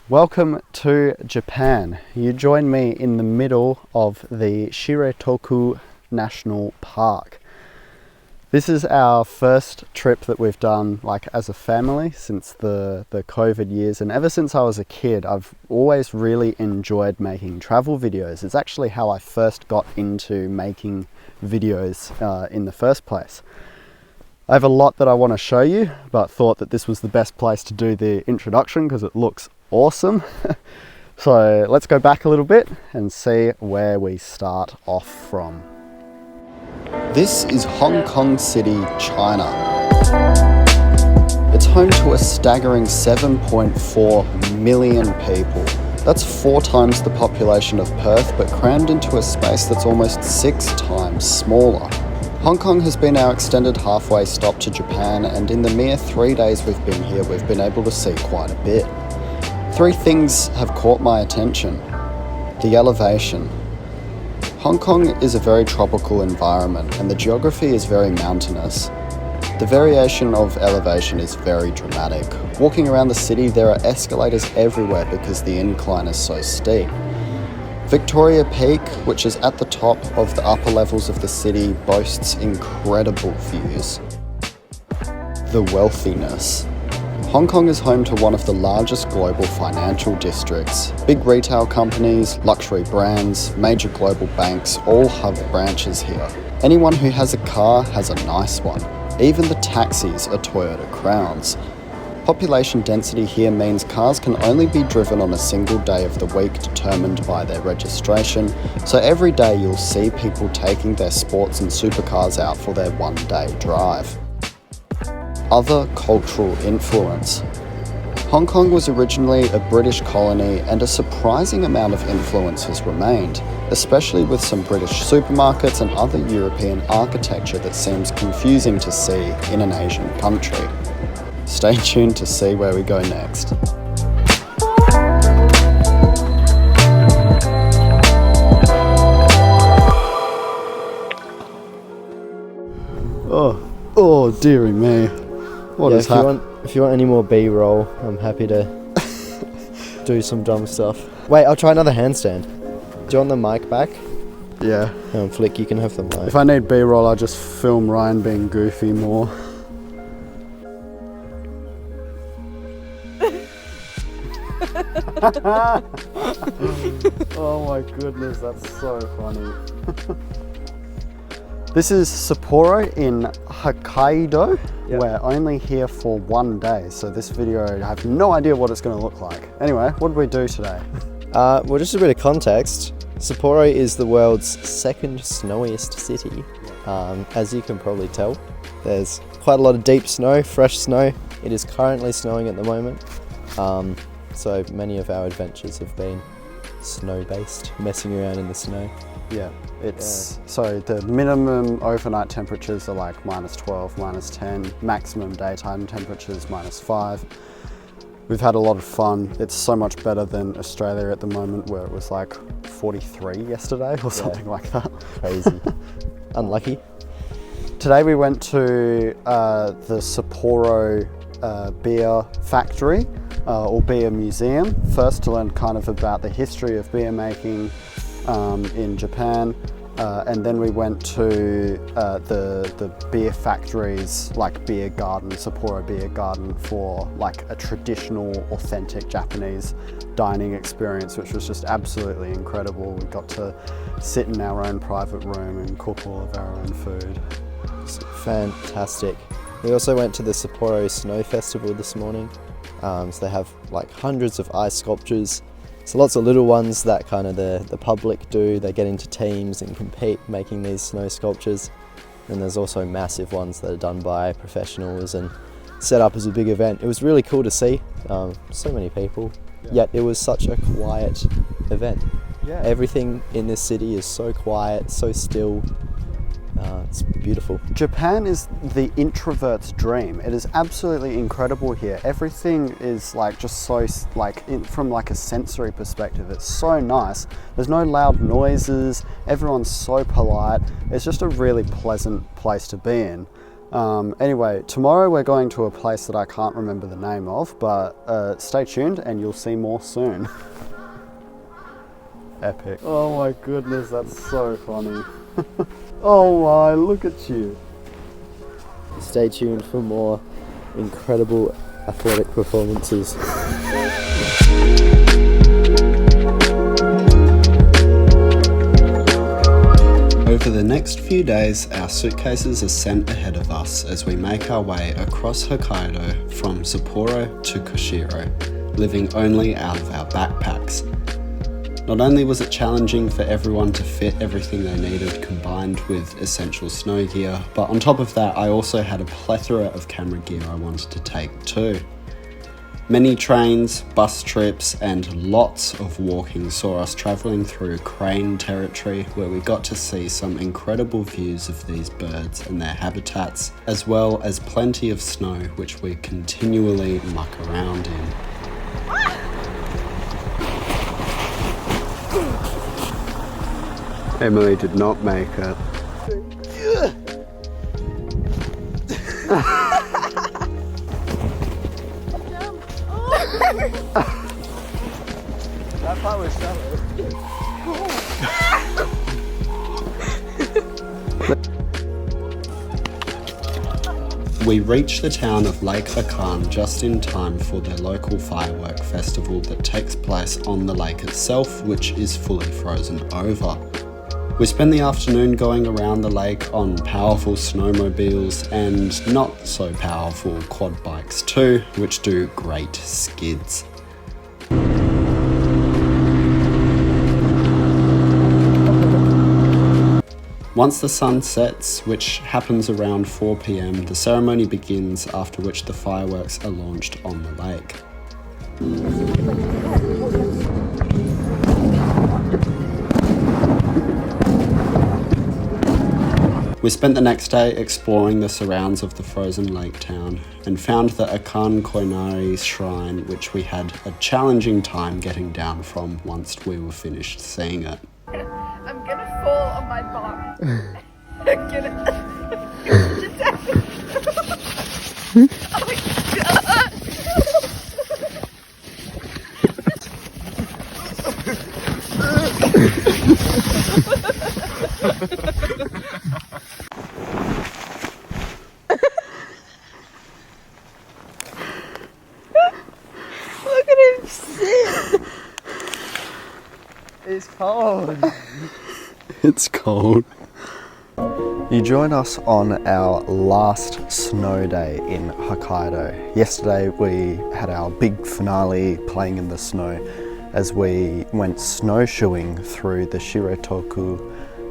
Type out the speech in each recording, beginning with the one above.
Welcome to Japan. You join me in the middle of the Shiretoko National Park. This is our first trip that we've done as a family since the COVID years, and ever since I was a kid I've always really enjoyed making travel videos. It's actually how I first got into making videos in the first place. I have a lot that I want to show you, but thought that this was the best place to do the introduction because it looks awesome. So let's go back a little bit and see where we start off from. This is Hong Kong City, China. It's home to a staggering 7.4 million people. That's 4 times the population of Perth, but crammed into a space that's almost 6 times smaller. Hong Kong has been our extended halfway stop to Japan, and in the mere 3 days we've been here, we've been able to see quite a bit. 3 things have caught my attention. The elevation. Hong Kong is a very tropical environment and the geography is very mountainous. The variation of elevation is very dramatic. Walking around the city, there are escalators everywhere because the incline is so steep. Victoria Peak, which is at the top of the upper levels of the city, boasts incredible views. The wealthiness. Hong Kong is home to one of the largest global financial districts. Big retail companies, luxury brands, major global banks all have branches here. Anyone who has a car has a nice one. Even the taxis are Toyota Crowns. Population density here means cars can only be driven on a single day of the week determined by their registration, so every day you'll see people taking their sports and supercars out for their one-day drive. Other cultural influence. Hong Kong was originally a British colony and a surprising amount of influence has remained, especially with some British supermarkets and other European architecture that seems confusing to see in an Asian country. Stay tuned to see where we go next. Oh dearie me. What has happened? If you want any more B-roll, I'm happy to do some dumb stuff. Wait, I'll try another handstand. Do you want the mic back? Yeah. Flick, you can have the mic. If I need B-roll, I'll just film Ryan being goofy more. Oh my goodness, that's so funny. This is Sapporo in Hokkaido. Yep. We're only here for 1 day, so this video, I have no idea what it's going to look like. Anyway, what did we do today? Well, just a bit of context. Sapporo is the world's 2nd snowiest city. As you can probably tell, there's quite a lot of deep snow, fresh snow. It is currently snowing at the moment. So many of our adventures have been snow-based, messing around in the snow. Yeah, so the minimum overnight temperatures are like -12, -10, maximum daytime temperatures -5. We've had a lot of fun. It's so much better than Australia at the moment, where it was like 43 yesterday or something like that. Crazy. Unlucky. Today we went to the Sapporo beer factory or beer museum, first to learn kind of about the history of beer making in Japan, and then we went to the beer factories, like beer garden, Sapporo beer garden, for like a traditional authentic Japanese dining experience, which was just absolutely incredible. We got to sit in our own private room and cook all of our own food. It's fantastic. We also went to the Sapporo Snow Festival this morning. So they have like hundreds of ice sculptures. So lots of little ones that kind of the public do. They get into teams and compete making these snow sculptures. And there's also massive ones that are done by professionals and set up as a big event. It was really cool to see. So many people, yet it was such a quiet event. Yeah. Everything in this city is so quiet, so still. It's beautiful. Japan is the introvert's dream. It is absolutely incredible here. Everything is like just so from like a sensory perspective, it's so nice. There's no loud noises. Everyone's so polite. It's just a really pleasant place to be in. Anyway, tomorrow we're going to a place that I can't remember the name of, but stay tuned and you'll see more soon. Epic. Oh my goodness, that's so funny. Oh my, look at you. Stay tuned for more incredible athletic performances. Over the next few days, our suitcases are sent ahead of us as we make our way across Hokkaido from Sapporo to Kushiro, living only out of our backpacks. Not only was it challenging for everyone to fit everything they needed combined with essential snow gear, but on top of that I also had a plethora of camera gear I wanted to take too. Many trains, bus trips and lots of walking saw us travelling through crane territory where we got to see some incredible views of these birds and their habitats, as well as plenty of snow which we continually muck around in. Emily did not make it. That part was shallow. We reached the town of Lake Akan just in time for their local firework festival that takes place on the lake itself, which is fully frozen over. We spend the afternoon going around the lake on powerful snowmobiles and not so powerful quad bikes too, which do great skids. Once the sun sets, which happens around 4 PM, the ceremony begins, after which the fireworks are launched on the lake. We spent the next day exploring the surrounds of the frozen lake town and found the Akan Koinari shrine, which we had a challenging time getting down from once we were finished seeing it. I'm gonna fall on my bum. I'm gonna... Oh my god! Look at him sit! It's cold. It's cold. You join us on our last snow day in Hokkaido. Yesterday we had our big finale playing in the snow as we went snowshoeing through the Shiretoko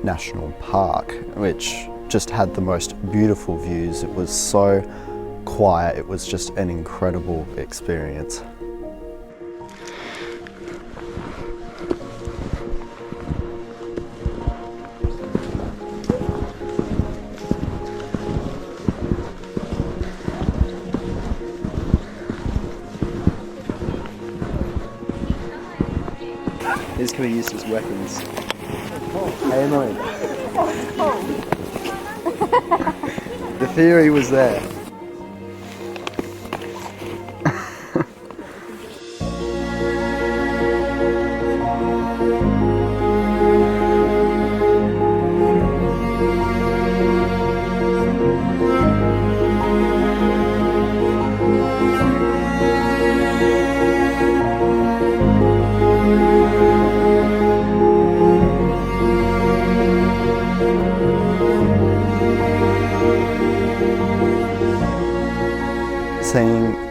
National Park, which just had the most beautiful views. It was so quiet, it was just an incredible experience. These can be used as weapons. Hey Emily. The theory was there.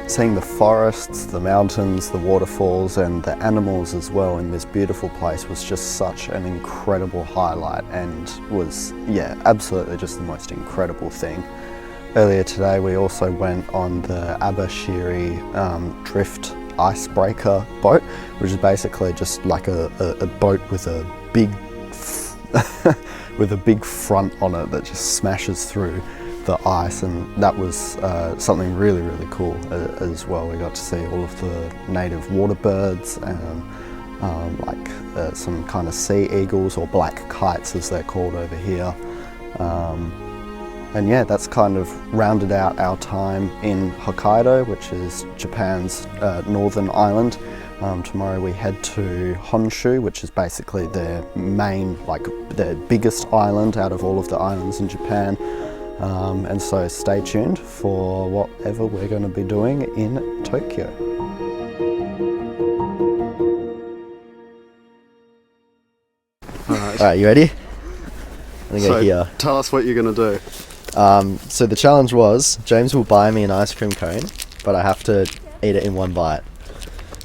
Seeing the forests, the mountains, the waterfalls and the animals as well in this beautiful place was just such an incredible highlight and was, yeah, absolutely just the most incredible thing. Earlier today we also went on the Abashiri drift icebreaker boat, which is basically just like a boat with a big with a big front on it that just smashes through the ice, and that was something really cool as well. We got to see all of the native water birds and like some kind of sea eagles or black kites as they're called over here. And yeah, that's kind of rounded out our time in Hokkaido, which is Japan's northern island. Tomorrow we head to Honshu, which is basically their main, like their biggest island out of all of the islands in Japan. And so stay tuned for whatever we're going to be doing in Tokyo. Alright, you ready? I'm gonna go here. Tell us what you're going to do. So the challenge was, James will buy me an ice cream cone, but I have to eat it in one bite.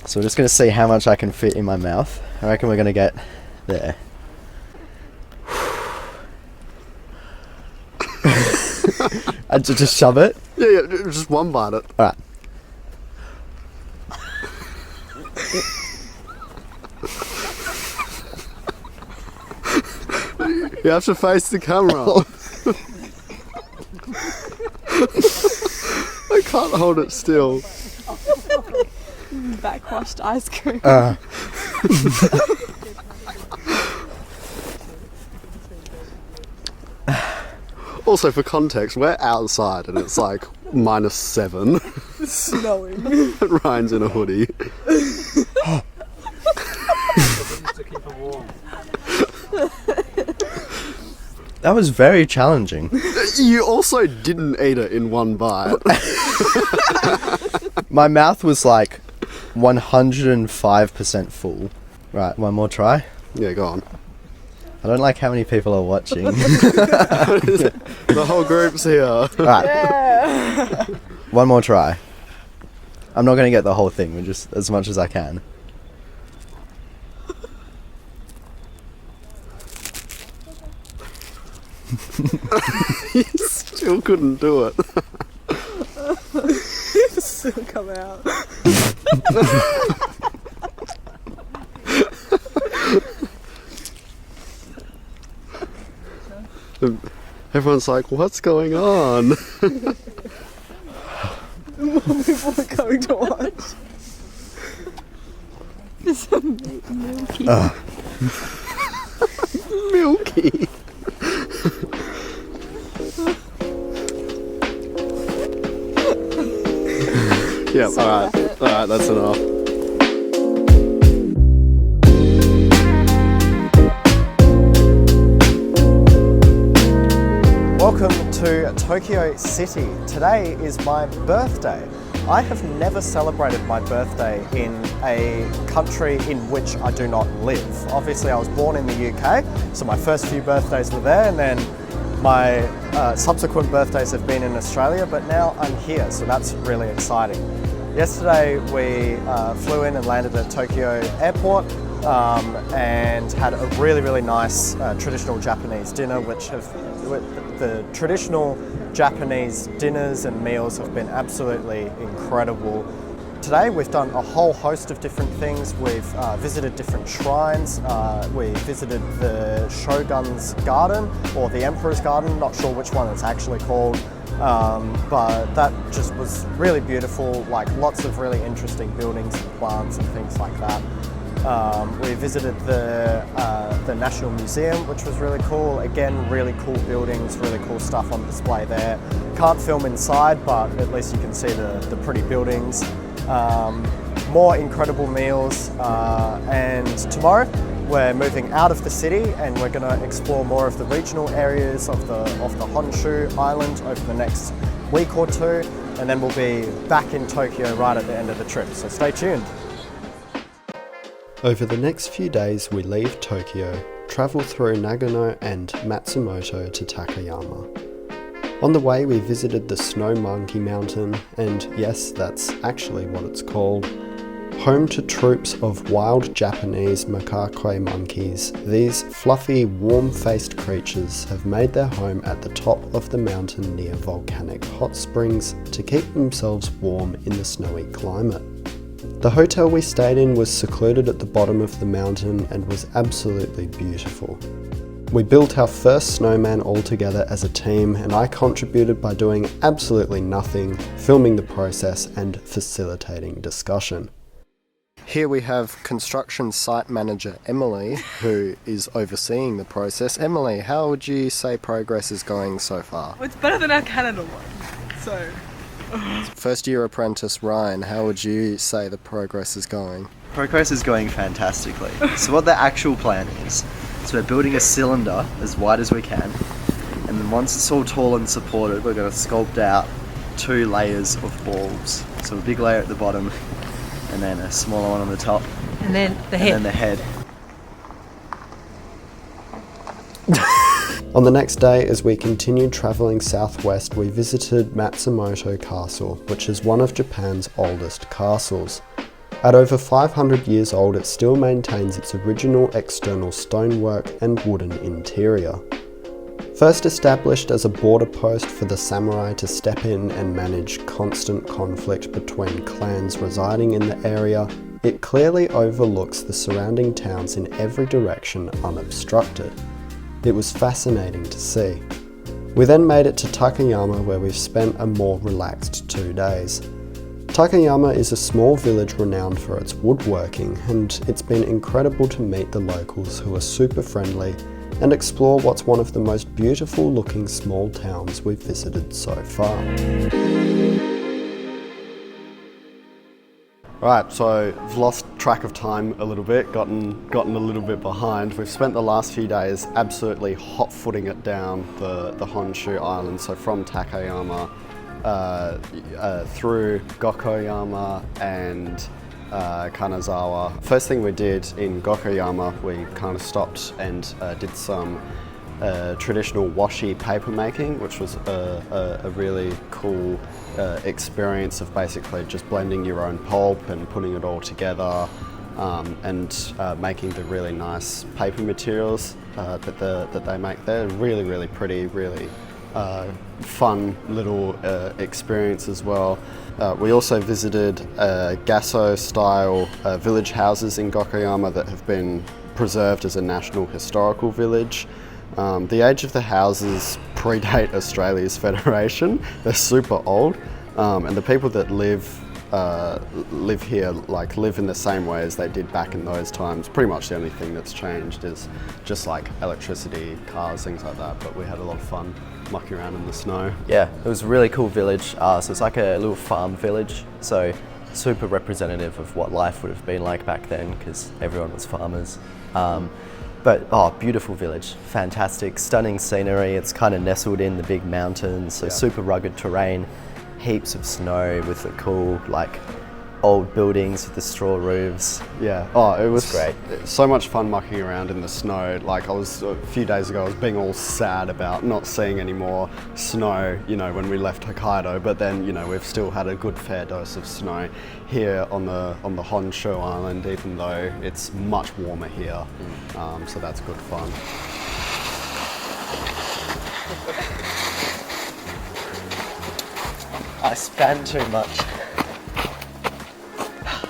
So we're just going to see how much I can fit in my mouth. I reckon we're going to get there. And to just shove it? Yeah, just one bite it. Alright. You have to face the camera. I can't hold it still. Backwashed ice cream. Also, for context, we're outside and it's like -7. It's snowing. Ryan's in a hoodie. That was very challenging. You also didn't eat it in one bite. My mouth was like 105% full. Right, one more try. Yeah, go on. I don't like how many people are watching. The whole group's here. Right, Yeah. one more try. I'm not going to get the whole thing, but just as much as I can. You still couldn't do it. Still come out. Everyone's like, what's going on? More people are coming to watch. It's a milky. Milky. Yep, alright, that's enough. Welcome to Tokyo City. Today is my birthday. I have never celebrated my birthday in a country in which I do not live. Obviously, I was born in the UK, so my first few birthdays were there, and then my subsequent birthdays have been in Australia, but now I'm here, so that's really exciting. Yesterday we flew in and landed at Tokyo Airport and had a really nice traditional Japanese dinner, the traditional Japanese dinners and meals have been absolutely incredible. Today we've done a whole host of different things. We've visited different shrines. We visited the Shogun's Garden or the Emperor's Garden, not sure which one it's actually called. But that just was really beautiful, like lots of really interesting buildings and plants and things like that. We visited the National Museum, which was really cool. Again, really cool buildings, really cool stuff on display there. Can't film inside, but at least you can see the pretty buildings. More incredible meals, and tomorrow we're moving out of the city and we're going to explore more of the regional areas of the Honshu Island over the next week or two, and then we'll be back in Tokyo right at the end of the trip, so stay tuned. Over the next few days we leave Tokyo, travel through Nagano and Matsumoto to Takayama. On the way we visited the Snow Monkey Mountain, and yes, that's actually what it's called. Home to troops of wild Japanese macaque monkeys, these fluffy, warm-faced creatures have made their home at the top of the mountain near volcanic hot springs to keep themselves warm in the snowy climate. The hotel we stayed in was secluded at the bottom of the mountain and was absolutely beautiful. We built our first snowman all together as a team, and I contributed by doing absolutely nothing, filming the process and facilitating discussion. Here we have construction site manager Emily, who is overseeing the process. Emily, how would you say progress is going so far? Well, it's better than our Canada one, so... First year apprentice Ryan, how would you say the progress is going? Progress is going fantastically. So what the actual plan is we're building a cylinder as wide as we can, and then once it's all tall and supported, we're going to sculpt out 2 layers of balls. So a big layer at the bottom, and then a smaller one on the top. And then the head. And then the head. On the next day, as we continued travelling southwest, we visited Matsumoto Castle, which is one of Japan's oldest castles. At over 500 years old, it still maintains its original external stonework and wooden interior. First established as a border post for the samurai to step in and manage constant conflict between clans residing in the area, it clearly overlooks the surrounding towns in every direction unobstructed. It was fascinating to see. We then made it to Takayama, where we've spent a more relaxed 2 days. Takayama is a small village renowned for its woodworking, and it's been incredible to meet the locals who are super friendly and explore what's one of the most beautiful looking small towns we've visited so far. Right, so I've lost track of time a little bit, gotten a little bit behind. We've spent the last few days absolutely hot-footing it down the Honshu Island, so from Takayama through Gokoyama and Kanazawa. First thing we did in Gokoyama, we kind of stopped and did some traditional washi paper making, which was a really cool experience of basically just blending your own pulp and putting it all together and making the really nice paper materials that they make there. Really, really pretty, really fun little experience as well. We also visited Gasso-style village houses in Gokoyama that have been preserved as a national historical village. The age of the houses predate Australia's federation. They're super old, and the people that live here live in the same way as they did back in those times. Pretty much the only thing that's changed is just like electricity, cars, things like that. But we had a lot of fun mucking around in the snow. Yeah, it was a really cool village. So it's like a little farm village. So super representative of what life would have been like back then, because everyone was farmers. But beautiful village, fantastic, stunning scenery. It's kind of nestled in the big mountains, so super rugged terrain, heaps of snow with the cool old buildings with the straw roofs. Yeah, it was great. So much fun mucking around in the snow. Like a few days ago, I was being all sad about not seeing any more snow, when we left Hokkaido, but then, we've still had a good fair dose of snow here on the Honshu Island, even though it's much warmer here. So that's good fun. I span too much.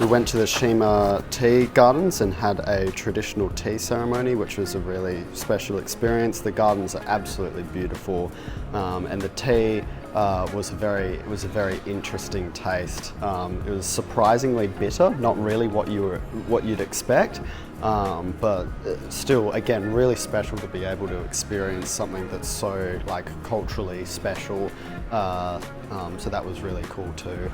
We went to the Shima tea gardens and had a traditional tea ceremony, which was a really special experience. The gardens are absolutely beautiful, and the tea was a very interesting taste. It was surprisingly bitter, not really what you'd expect, but still, again, really special to be able to experience something that's so culturally special. So that was really cool too.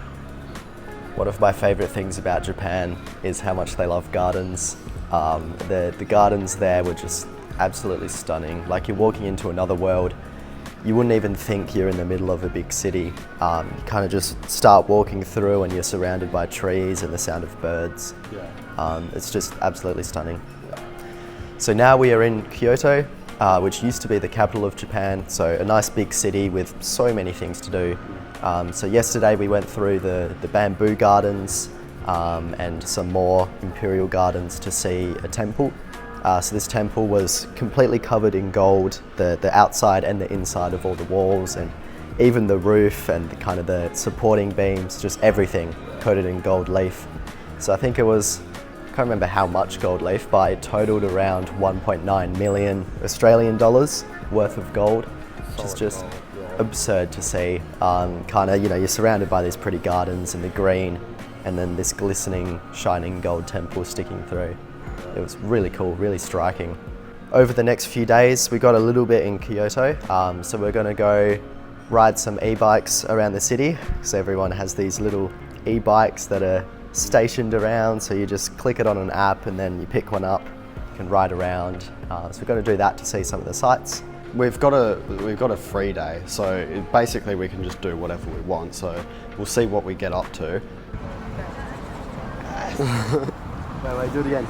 One of my favourite things about Japan is how much they love gardens. The gardens there were just absolutely stunning. Like, you're walking into another world. You wouldn't even think you're in the middle of a big city. You kind of just start walking through and you're surrounded by trees and the sound of birds. Yeah. It's just absolutely stunning. Yeah. So now we are in Kyoto, which used to be the capital of Japan. So a nice big city with so many things to do. So yesterday we went through the bamboo gardens and some more imperial gardens to see a temple. So this temple was completely covered in gold, the outside and the inside of all the walls, and even the roof and the supporting beams, just everything coated in gold leaf. So I think it was, I can't remember how much gold leaf, but it totaled around 1.9 million Australian dollars worth of gold, which is just absurd to see. You're surrounded by these pretty gardens and the green, and then this glistening, shining gold temple sticking through. It was really cool, really striking. Over the next few days, we got a little bit in Kyoto, so we're going to go ride some e-bikes around the city, because everyone has these little e-bikes that are stationed around, so you just click it on an app and then you pick one up, you can ride around. So we're going to do that to see some of the sights. We've got a free day, so basically we can just do whatever we want, so we'll see what we get up to. Wait, do it again.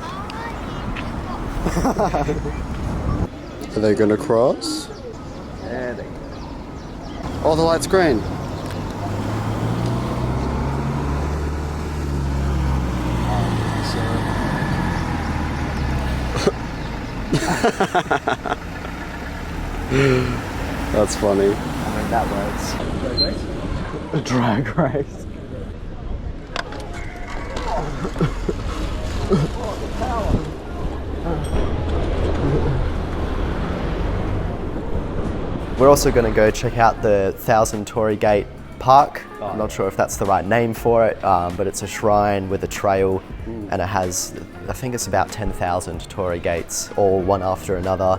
Are they going to cross? Yeah, they... Oh, the light's green. That's funny. I mean, that works. A drag race. We're also going to go check out the Thousand Torii Gate Park. I'm not sure if that's the right name for it, but it's a shrine with a trail, and it has, I think it's about 10,000 torii gates, all one after another.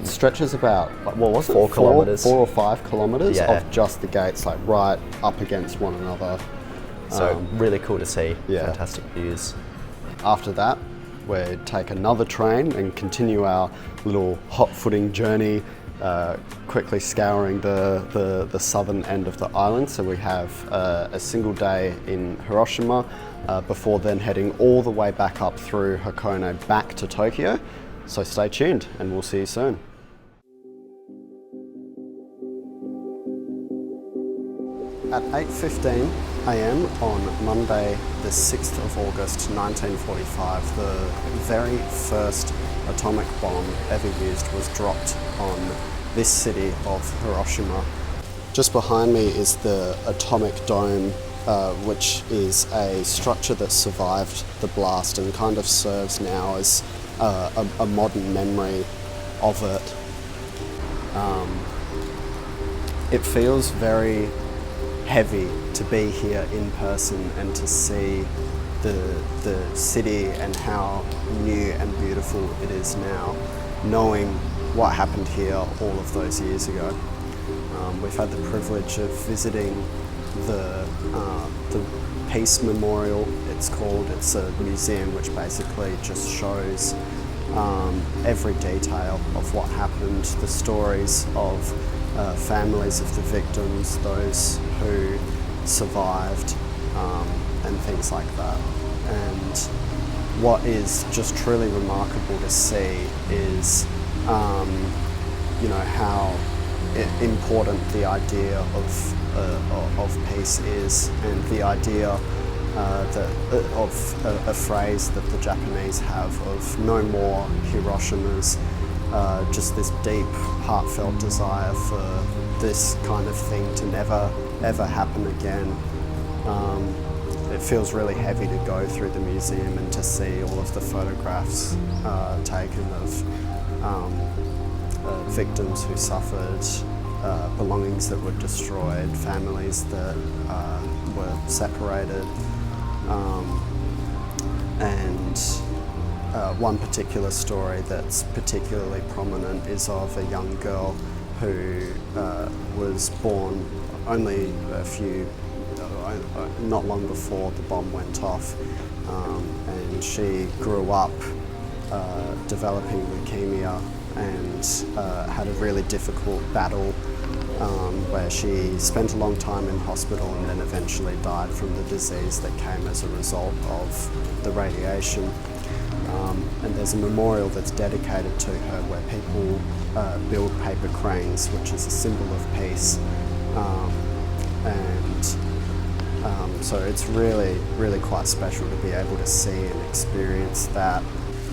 Stretches about, what was it? 4 kilometres. 4 or 5 kilometres Yeah. of just the gates, like right up against one another. So really cool to see. Yeah. Fantastic views. After that, we take another train and continue our little hot footing journey, quickly scouring the southern end of the island. So we have a single day in Hiroshima before then heading all the way back up through Hakone back to Tokyo. So stay tuned and we'll see you soon. At 8:15 a.m. on Monday the 6th of August 1945, the very first atomic bomb ever used was dropped on this city of Hiroshima. Just behind me is the atomic dome, which is a structure that survived the blast and kind of serves now as a modern memory of it. It feels very heavy to be here in person and to see the city and how new and beautiful it is now, knowing what happened here all of those years ago. We've had the privilege of visiting the Peace Memorial, it's called. It's a museum which basically just shows every detail of what happened, the stories of families of the victims, those who survived, and things like that. And what is just truly remarkable to see is, how important the idea of peace is, and the idea of a phrase that the Japanese have of no more Hiroshimas, just this deep, heartfelt desire for this kind of thing to never, ever happen again. It feels really heavy to go through the museum and to see all of the photographs taken of victims who suffered, belongings that were destroyed, families that were separated, and one particular story that's particularly prominent is of a young girl who was born only not long before the bomb went off, and she grew up developing leukemia and had a really difficult battle where she spent a long time in hospital and then eventually died from the disease that came as a result of the radiation. And there's a memorial that's dedicated to her where people build paper cranes, which is a symbol of peace. So it's really, really quite special to be able to see and experience that.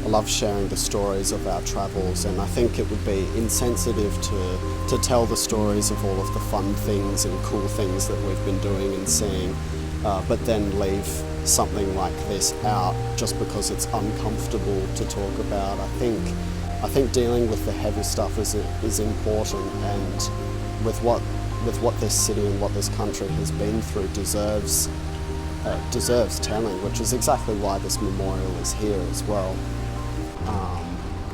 I love sharing the stories of our travels, and I think it would be insensitive to tell the stories of all of the fun things and cool things that we've been doing and seeing, but then leave something like this out just because it's uncomfortable to talk about. I think dealing with the heavy stuff is important, and with what this city and what this country has been through deserves deserves telling, which is exactly why this memorial is here as well.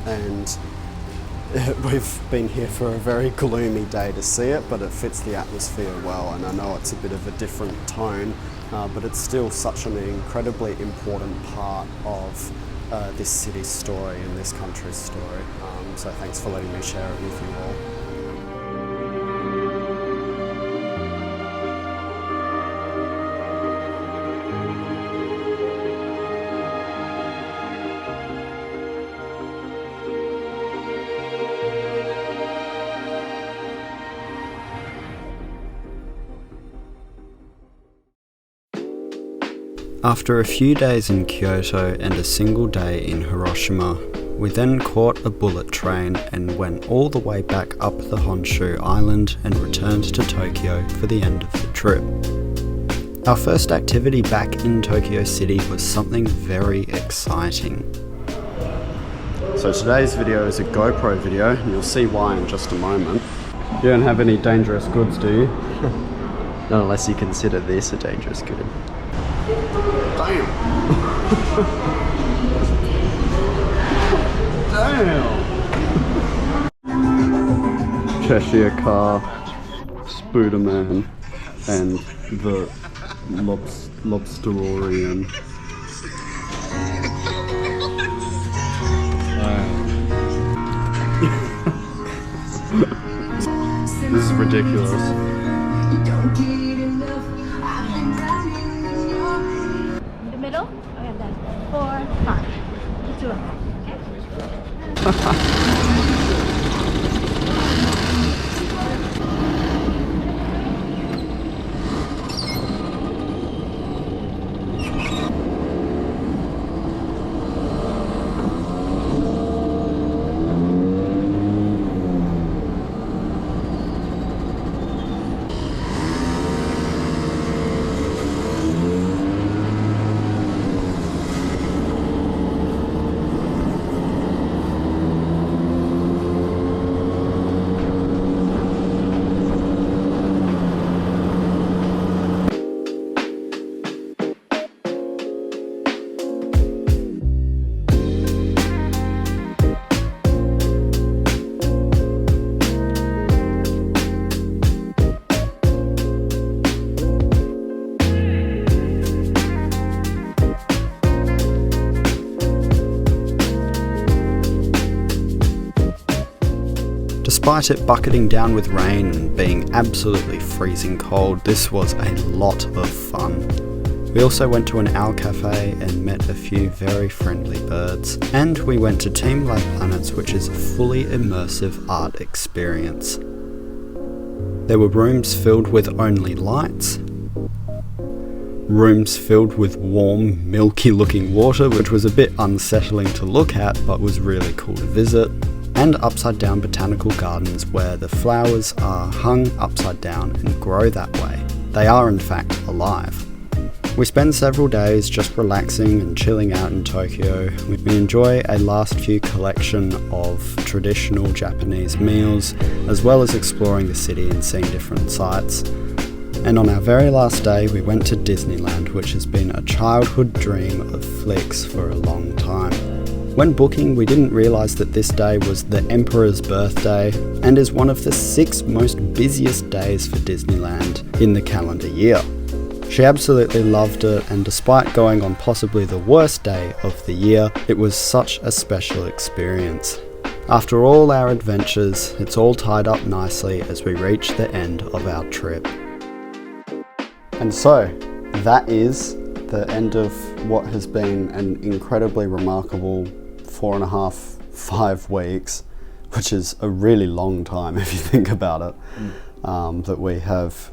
And we've been here for a very gloomy day to see it, but it fits the atmosphere well, and I know it's a bit of a different tone, but it's still such an incredibly important part of this city's story and this country's story. So thanks for letting me share it with you all. After a few days in Kyoto and a single day in Hiroshima, we then caught a bullet train and went all the way back up the Honshu Island and returned to Tokyo for the end of the trip. Our first activity back in Tokyo City was something very exciting. So today's video is a GoPro video, and you'll see why in just a moment. You don't have any dangerous goods, do you? Not unless you consider this a dangerous good. Damn! Damn! Cheshire Car, Spooderman, and the Lobsterorian. This is ridiculous. The middle? Okay, then 4, 5. 2 of them, okay? Despite it bucketing down with rain and being absolutely freezing cold, this was a lot of fun. We also went to an owl cafe and met a few very friendly birds. And we went to Team Lab Planets, which is a fully immersive art experience. There were rooms filled with only lights, rooms filled with warm, milky looking water, which was a bit unsettling to look at but was really cool to visit, and upside down botanical gardens where the flowers are hung upside down and grow that way. They are in fact alive. We spend several days just relaxing and chilling out in Tokyo. We enjoy a last few collection of traditional Japanese meals, as well as exploring the city and seeing different sights. And on our very last day, we went to Disneyland, which has been a childhood dream of flicks for a long time. When booking, we didn't realise that this day was the Emperor's birthday and is one of the 6 most busiest days for Disneyland in the calendar year. She absolutely loved it, and despite going on possibly the worst day of the year, it was such a special experience. After all our adventures, it's all tied up nicely as we reach the end of our trip. And so, that is the end of what has been an incredibly remarkable 4.5, 5 weeks, which is a really long time if you think about it, that we have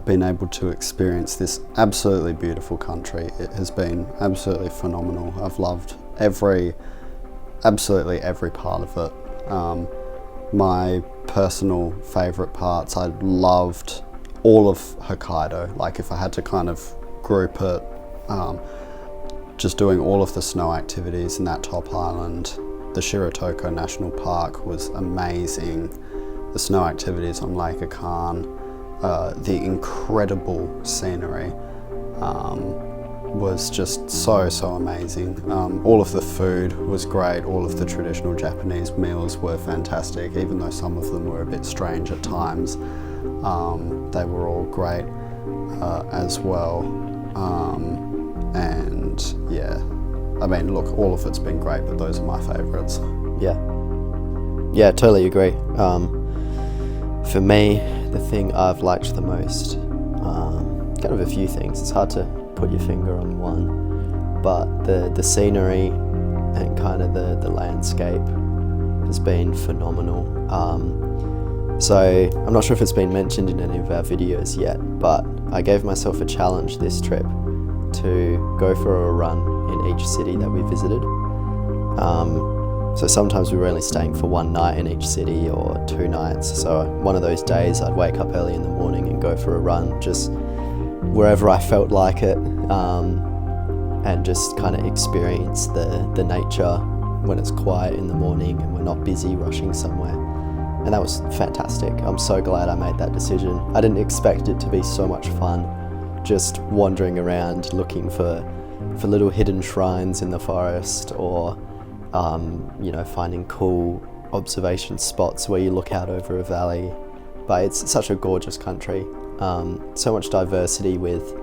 been able to experience this absolutely beautiful country. It has been absolutely phenomenal. I've loved absolutely every part of it. My personal favourite parts, I loved all of Hokkaido. Like if I had to kind of group it, just doing all of the snow activities in that top island. The Shiretoko National Park was amazing. The snow activities on Lake Akan, the incredible scenery, was just so amazing. All of the food was great, all of the traditional Japanese meals were fantastic, even though some of them were a bit strange at times. They were all great as well. And yeah, I mean, look, all of it's been great, but those are my favourites. Yeah, totally agree. For me, the thing I've liked the most, kind of a few things. It's hard to put your finger on one, but the scenery and kind of the landscape has been phenomenal. So I'm not sure if it's been mentioned in any of our videos yet, but I gave myself a challenge this trip to go for a run in each city that we visited. So sometimes we were only staying for one night in each city or 2 nights. So one of those days I'd wake up early in the morning and go for a run, just wherever I felt like it, and just kind of experience the nature when it's quiet in the morning and we're not busy rushing somewhere. And that was fantastic. I'm so glad I made that decision. I didn't expect it to be so much fun, just wandering around looking for little hidden shrines in the forest, or finding cool observation spots where you look out over a valley. But it's such a gorgeous country. So much diversity with,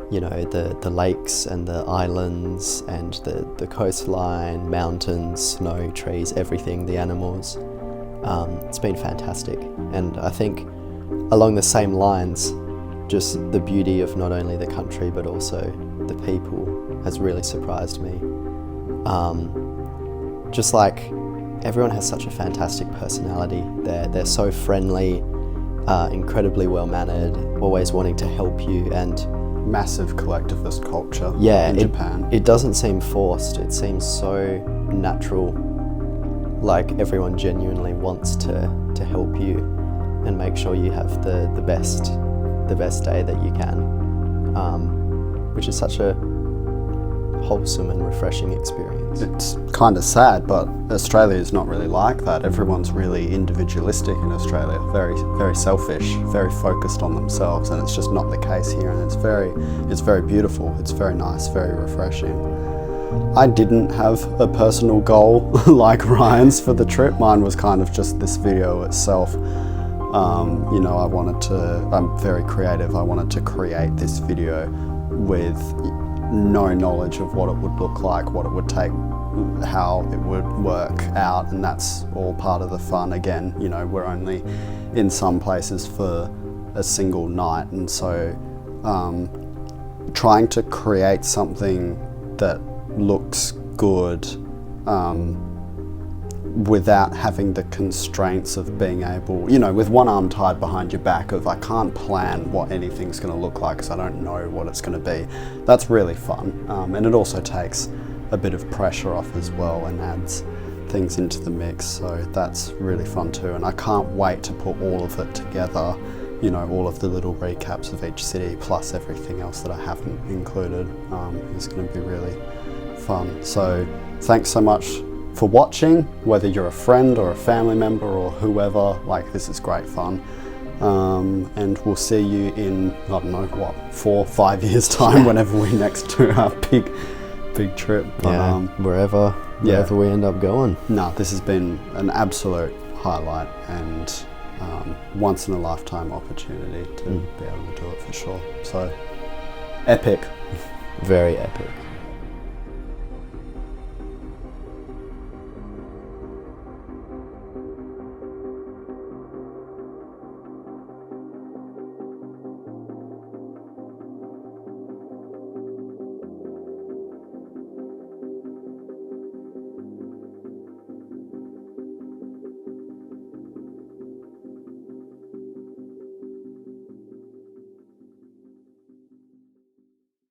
the lakes and the islands and the coastline, mountains, snow, trees, everything, the animals. It's been fantastic. And I think along the same lines, just the beauty of not only the country but also the people has really surprised me. Just like everyone has such a fantastic personality. They're so friendly, incredibly well-mannered, always wanting to help you, and Massive collectivist culture in Japan. It doesn't seem forced. It seems so natural, like everyone genuinely wants to help you and make sure you have the best day that you can, which is such a wholesome and refreshing experience. It's kind of sad, but Australia is not really like that. Everyone's really individualistic in Australia, very, very selfish, very focused on themselves, and it's just not the case here. And it's very beautiful. It's very nice, very refreshing. I didn't have a personal goal like Ryan's for the trip. Mine was kind of just this video itself. I'm very creative. I wanted to create this video with no knowledge of what it would look like, what it would take, how it would work out, and that's all part of the fun. Again, we're only in some places for a single night, and so trying to create something that looks good without having the constraints of being able, with one arm tied behind your back of I can't plan what anything's going to look like because I don't know what it's going to be. That's really fun, and it also takes a bit of pressure off as well and adds things into the mix, so that's really fun too. And I can't wait to put all of it together, all of the little recaps of each city plus everything else that I haven't included. It's going to be really fun. So thanks so much for watching, whether you're a friend or a family member or whoever. This is great fun, and we'll see you in, I don't know, 4-5 years time, whenever we next do our big trip. But, wherever we end up going. No, this has been an absolute highlight and once in a lifetime opportunity to be able to do it for sure. So epic. Very epic.